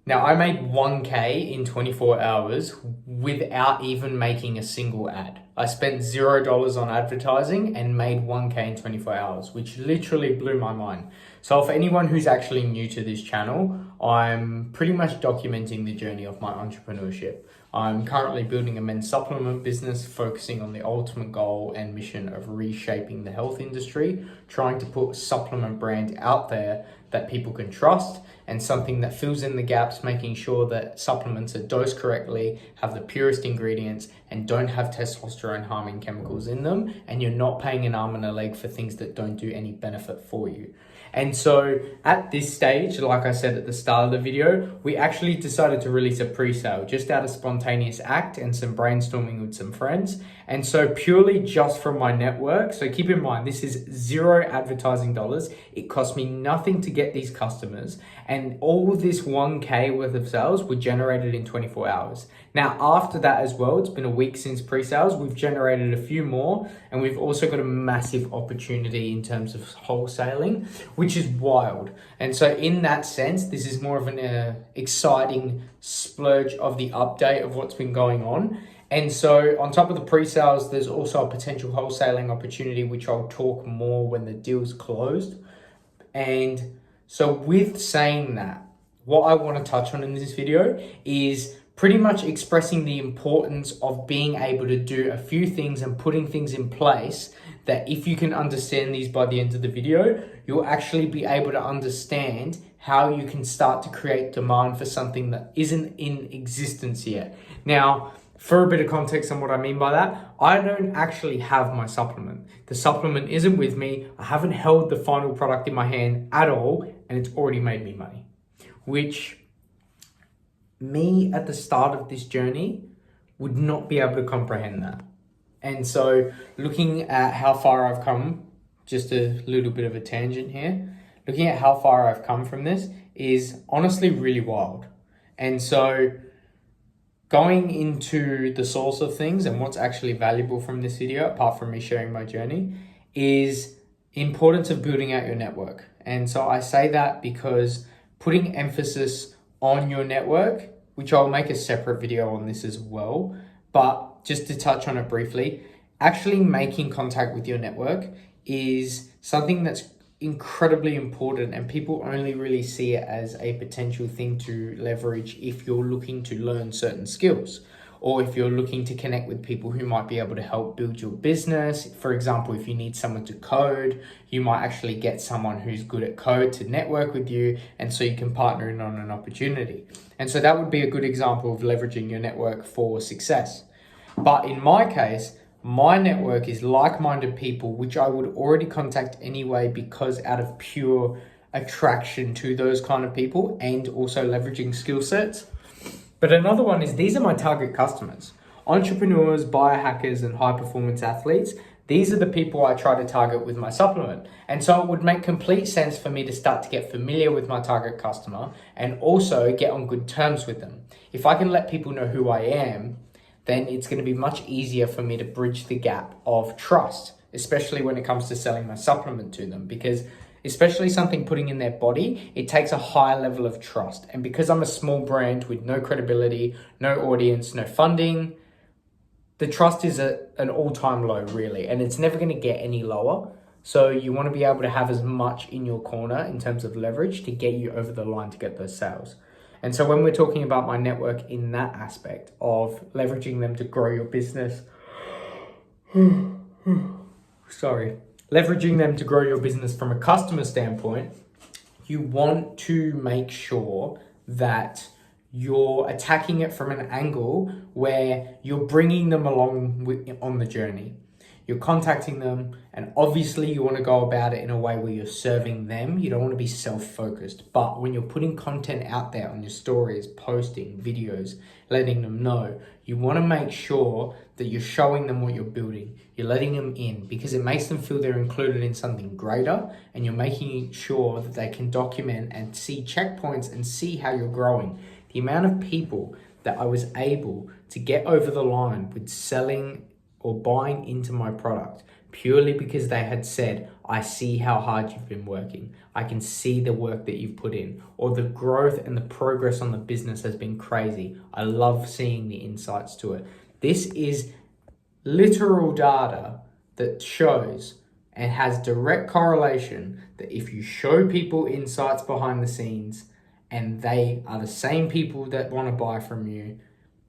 Now, I made 1K in 24 hours without even making a single ad. I spent $0 on advertising and made 1K in 24 hours, which literally blew my mind. So for anyone who's actually new to this channel, I'm pretty much documenting the journey of my entrepreneurship. I'm currently building a men's supplement business, focusing on the ultimate goal and mission of reshaping the health industry, trying to put a supplement brand out there that people can trust and something that fills in the gaps, making sure that supplements are dosed correctly, have the purest ingredients, and don't have testosterone harming chemicals in them, and you're not paying an arm and a leg for things that don't do any benefit for you. And so at this stage, like I said at the start of the video, we actually decided to release a pre-sale just out of spontaneous act and some brainstorming with some friends. And so purely just from my network, so keep in mind, this is zero advertising dollars. It cost me nothing to get these customers, and all this 1K worth of sales were generated in 24 hours. Now, after that as well, it's been a week since pre-sales, we've generated a few more, and we've also got a massive opportunity in terms of wholesaling, which is wild. And so in that sense, this is more of an exciting splurge of the update of what's been going on. And so on top of the pre-sales, there's also a potential wholesaling opportunity, which I'll talk more when the deal's closed. And so with saying that, what I want to touch on in this video is pretty much expressing the importance of being able to do a few things and putting things in place that if you can understand these by the end of the video, you'll actually be able to understand how you can start to create demand for something that isn't in existence yet. Now, for a bit of context on what I mean by that, I don't actually have my supplement. The supplement isn't with me. I haven't held the final product in my hand at all, and it's already made me money, which me at the start of this journey would not be able to comprehend that. And so looking at how far I've come, just a little bit of a tangent here, looking at how far I've come from this is honestly really wild. And so going into the source of things and what's actually valuable from this video, apart from me sharing my journey, is importance of building out your network. And so I say that because putting emphasis on your network, which I'll make a separate video on this as well, but just to touch on it briefly, actually making contact with your network is something that's incredibly important, and people only really see it as a potential thing to leverage if you're looking to learn certain skills, or if you're looking to connect with people who might be able to help build your business. For example, if you need someone to code, you might actually get someone who's good at code to network with you, and so you can partner in on an opportunity. And so that would be a good example of leveraging your network for success. But in my case, my network is like-minded people, which I would already contact anyway, because out of pure attraction to those kind of people and also leveraging skill sets. But another one is, these are my target customers: entrepreneurs, biohackers, and high-performance athletes. These are the people I try to target with my supplement. And so it would make complete sense for me to start to get familiar with my target customer and also get on good terms with them. If I can let people know who I am, then it's going to be much easier for me to bridge the gap of trust, especially when it comes to selling my supplement to them, because especially something putting in their body, it takes a high level of trust. And because I'm a small brand with no credibility, no audience, no funding, the trust is at an all-time low, really, and it's never going to get any lower. So you want to be able to have as much in your corner in terms of leverage to get you over the line to get those sales. And so when we're talking about my network in that aspect of leveraging them to grow your business, leveraging them to grow your business from a customer standpoint, you want to make sure that you're attacking it from an angle where you're bringing them along on the journey. You're contacting them, and obviously you want to go about it in a way where you're serving them. You don't want to be self-focused. But when you're putting content out there on your stories, posting videos, letting them know, you want to make sure that you're showing them what you're building. You're letting them in, because it makes them feel they're included in something greater, and you're making sure that they can document and see checkpoints and see how you're growing. The amount of people that I was able to get over the line with selling or buying into my product purely because they had said, I see how hard you've been working. I can see the work that you've put in, or the growth and the progress on the business has been crazy. I love seeing the insights to it. This is literal data that shows and has direct correlation that if you show people insights behind the scenes and they are the same people that want to buy from you,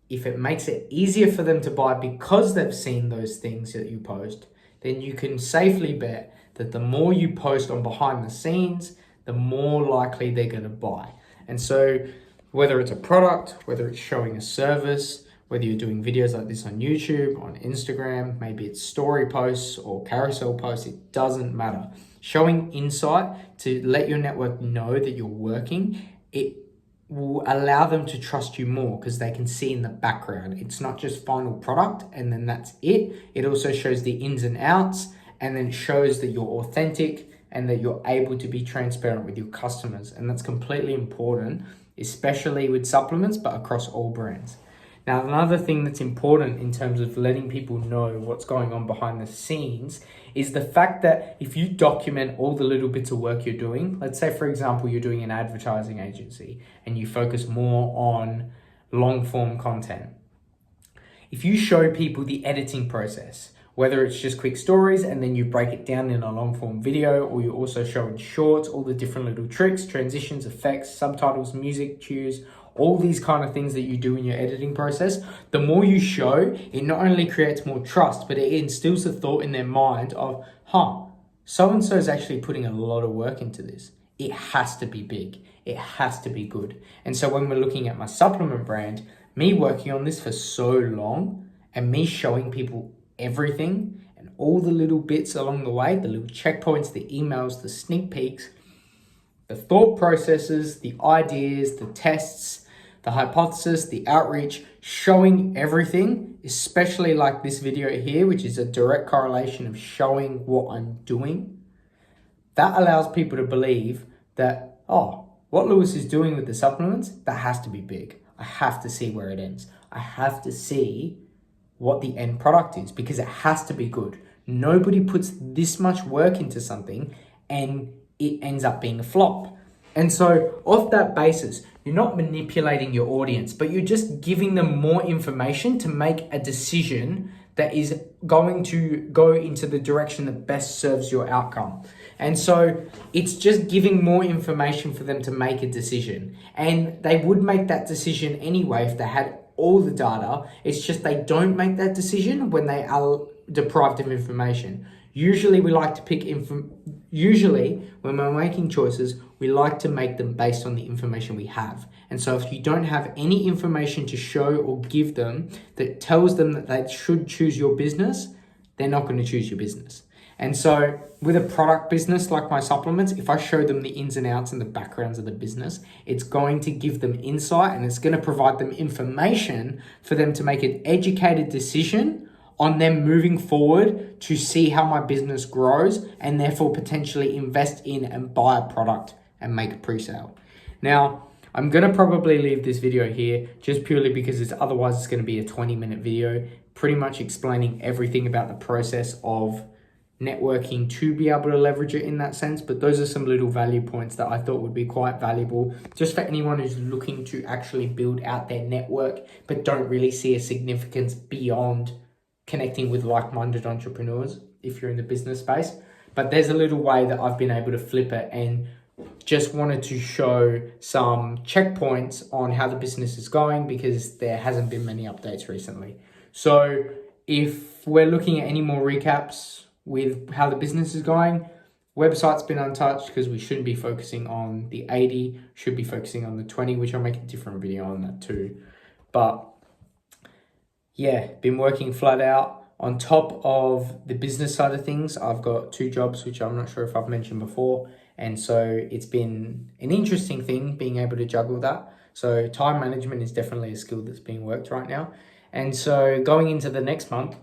if it makes it easier for them to buy because they've seen those things that you post, then you can safely bet that the more you post on behind the scenes, the more likely they're going to buy. And so whether it's a product, whether it's showing a service, whether you're doing videos like this on YouTube, on Instagram, maybe it's story posts or carousel posts, it doesn't matter. Showing insight to let your network know that you're working, it will allow them to trust you more because they can see in the background. It's not just final product and then that's it. It also shows the ins and outs, and then shows that you're authentic and that you're able to be transparent with your customers. And that's completely important, especially with supplements, but across all brands. Now, another thing that's important in terms of letting people know what's going on behind the scenes is the fact that if you document all the little bits of work you're doing, let's say, for example, you're doing an advertising agency and you focus more on long form content. If you show people the editing process, whether it's just quick stories and then you break it down in a long form video, or you also show in shorts all the different little tricks, transitions, effects, subtitles, music cues, all these kind of things that you do in your editing process, the more you show, it not only creates more trust, but it instills the thought in their mind of, so-and-so is actually putting a lot of work into this. It has to be big. It has to be good. And so when we're looking at my supplement brand, me working on this for so long and me showing people everything and all the little bits along the way, the little checkpoints, the emails, the sneak peeks, the thought processes, the ideas, the tests, the hypothesis, the outreach, showing everything, especially like this video here, which is a direct correlation of showing what I'm doing. That allows people to believe that, what Lewis is doing with the supplements, that has to be big. I have to see where it ends. I have to see what the end product is because it has to be good. Nobody puts this much work into something and it ends up being a flop. And so off that basis, you're not manipulating your audience, but you're just giving them more information to make a decision that is going to go into the direction that best serves your outcome. And so it's just giving more information for them to make a decision. And they would make that decision anyway if they had all the data. It's just they don't make that decision when they are deprived of information. Usually we like to pick usually when we're making choices, we like to make them based on the information we have. And so if you don't have any information to show or give them that tells them that they should choose your business, they're not going to choose your business. And so with a product business like my supplements, if I show them the ins and outs and the backgrounds of the business, it's going to give them insight and it's going to provide them information for them to make an educated decision on them moving forward to see how my business grows and therefore potentially invest in and buy a product and make a pre-sale. Now, I'm going to probably leave this video here just purely because otherwise it's going to be a 20-minute video pretty much explaining everything about the process of networking to be able to leverage it in that sense. But those are some little value points that I thought would be quite valuable just for anyone who's looking to actually build out their network but don't really see a significance beyond connecting with like-minded entrepreneurs if you're in the business space. But there's a little way that I've been able to flip it and just wanted to show some checkpoints on how the business is going because there hasn't been many updates recently. So if we're looking at any more recaps with how the business is going, website's been untouched because we shouldn't be focusing on the 80, should be focusing on the 20, which I'll make a different video on that too. But yeah, been working flat out. On top of the business side of things, I've got 2 jobs, which I'm not sure if I've mentioned before. And so it's been an interesting thing being able to juggle that. So time management is definitely a skill that's being worked right now. And so going into the next month,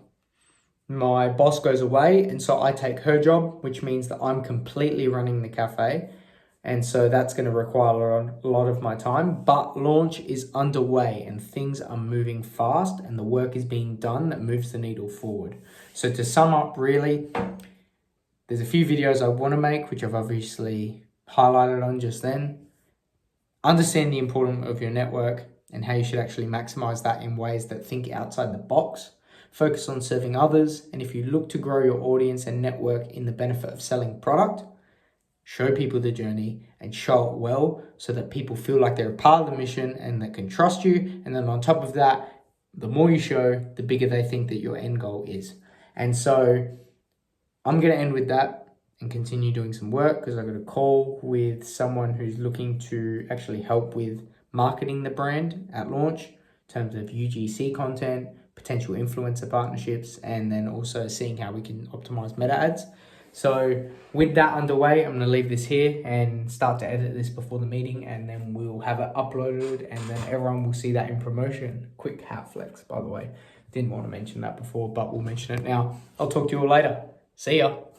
my boss goes away. And so I take her job, which means that I'm completely running the cafe. And so that's going to require a lot of my time, but launch is underway and things are moving fast and the work is being done that moves the needle forward. So to sum up, really, There's a few videos I want to make, which I've obviously highlighted on just then. Understand the importance of your network and how you should actually maximize that in ways that think outside the box. Focus on serving others. And if you look to grow your audience and network in the benefit of selling product, show people the journey and show it well so that people feel like they're a part of the mission and they can trust you. And then on top of that, the more you show, the bigger they think that your end goal is. And so I'm going to end with that and continue doing some work because I've got a call with someone who's looking to actually help with marketing the brand at launch in terms of UGC content, potential influencer partnerships, and then also seeing how we can optimize meta ads. So with that underway, I'm going to leave this here and start to edit this before the meeting, and then we'll have it uploaded and then everyone will see that in promotion. Quick hat flex, by the way. Didn't want to mention that before, but we'll mention it now. I'll talk to you all later. See ya.